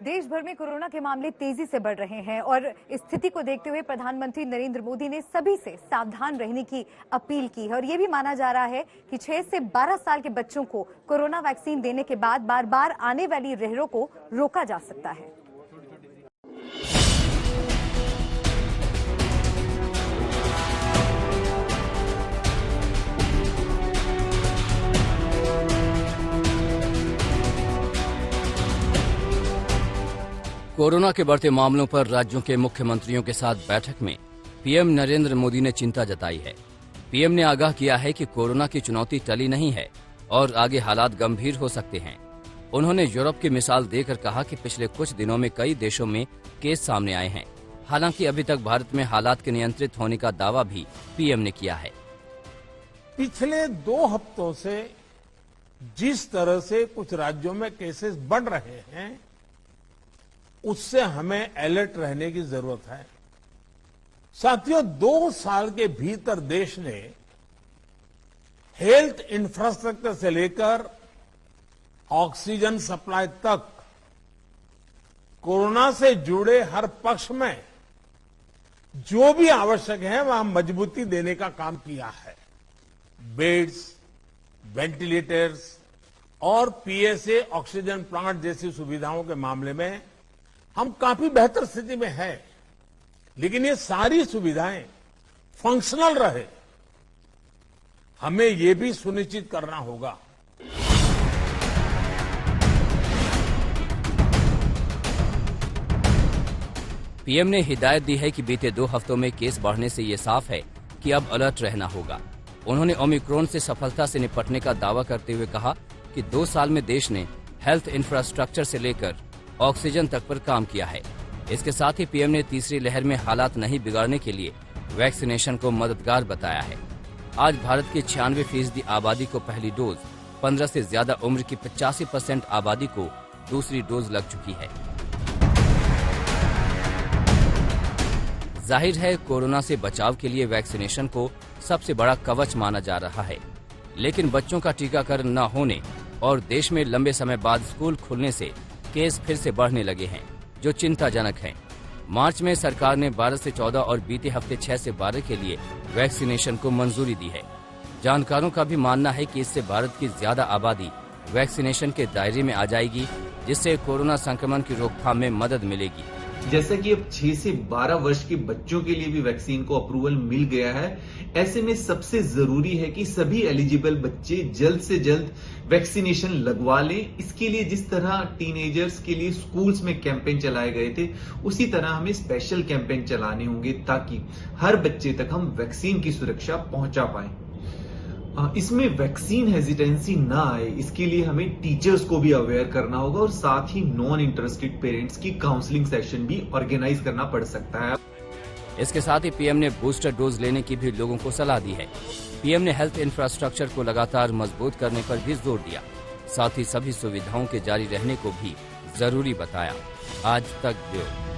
देश भर में कोरोना के मामले तेजी से बढ़ रहे हैं और इस स्थिति को देखते हुए प्रधानमंत्री नरेंद्र मोदी ने सभी से सावधान रहने की अपील की है और ये भी माना जा रहा है कि 6 से 12 साल के बच्चों को कोरोना वैक्सीन देने के बाद बार बार आने वाली लहरों को रोका जा सकता है। कोरोना के बढ़ते मामलों पर राज्यों के मुख्यमंत्रियों के साथ बैठक में पीएम नरेंद्र मोदी ने चिंता जताई है। पीएम ने आगाह किया है कि कोरोना की चुनौती टली नहीं है और आगे हालात गंभीर हो सकते हैं। उन्होंने यूरोप की मिसाल देकर कहा कि पिछले कुछ दिनों में कई देशों में केस सामने आए हैं। हालांकि अभी तक भारत में हालात के नियंत्रित होने का दावा भी पीएम ने किया है। पिछले 2 हफ्तों से जिस तरह से कुछ राज्यों में केसेस बढ़ रहे हैं, उससे हमें अलर्ट रहने की जरूरत है। साथियों, 2 साल के भीतर देश ने हेल्थ इंफ्रास्ट्रक्चर से लेकर ऑक्सीजन सप्लाई तक कोरोना से जुड़े हर पक्ष में जो भी आवश्यक है वहां मजबूती देने का काम किया है। बेड्स, वेंटिलेटर्स और पीएसए ऑक्सीजन प्लांट जैसी सुविधाओं के मामले में हम काफी बेहतर स्थिति में हैं, लेकिन ये सारी सुविधाएं फंक्शनल रहे, हमें ये भी सुनिश्चित करना होगा। पीएम ने हिदायत दी है कि बीते 2 हफ्तों में केस बढ़ने से ये साफ है कि अब अलर्ट रहना होगा। उन्होंने ओमिक्रॉन से सफलता से निपटने का दावा करते हुए कहा कि 2 साल में देश ने हेल्थ इंफ्रास्ट्रक्चर से लेकर ऑक्सीजन तक पर काम किया है। इसके साथ ही पीएम ने तीसरी लहर में हालात नहीं बिगाड़ने के लिए वैक्सीनेशन को मददगार बताया है। आज भारत की 96% आबादी को पहली डोज, 15 से ज्यादा उम्र की 85% आबादी को दूसरी डोज लग चुकी है। जाहिर है, कोरोना से बचाव के लिए वैक्सीनेशन को सबसे बड़ा कवच माना जा रहा है, लेकिन बच्चों का टीकाकरण न होने और देश में लंबे समय बाद स्कूल खुलने से केस फिर से बढ़ने लगे हैं, जो चिंताजनक है। मार्च में सरकार ने 12 से 14 और बीते हफ्ते 6 से 12 के लिए वैक्सीनेशन को मंजूरी दी है। जानकारों का भी मानना है कि इससे भारत की ज्यादा आबादी वैक्सीनेशन के दायरे में आ जाएगी, जिससे कोरोना संक्रमण की रोकथाम में मदद मिलेगी। जैसा कि अब 6 से 12 वर्ष के बच्चों के लिए भी वैक्सीन को अप्रूवल मिल गया है, ऐसे में सबसे जरूरी है कि सभी एलिजिबल बच्चे जल्द से जल्द वैक्सीनेशन लगवा लें। इसके लिए जिस तरह टीनेजर्स के लिए स्कूल्स में कैंपेन चलाए गए थे, उसी तरह हमें स्पेशल कैंपेन चलाने होंगे ताकि हर बच्चे तक हम वैक्सीन की सुरक्षा पहुंचा पाएं। इसमें वैक्सीन हेजिटेंसी ना आए, इसके लिए हमें टीचर्स को भी अवेयर करना होगा और साथ ही नॉन इंटरेस्टेड पेरेंट्स की काउंसलिंग सेशन भी ऑर्गेनाइज करना पड़ सकता है। इसके साथ ही पीएम ने बूस्टर डोज लेने की भी लोगों को सलाह दी है। पीएम ने हेल्थ इंफ्रास्ट्रक्चर को लगातार मजबूत करने पर भी जोर दिया, साथ ही सभी सुविधाओं के जारी रहने को भी जरूरी बताया। आज तक ब्यूरो।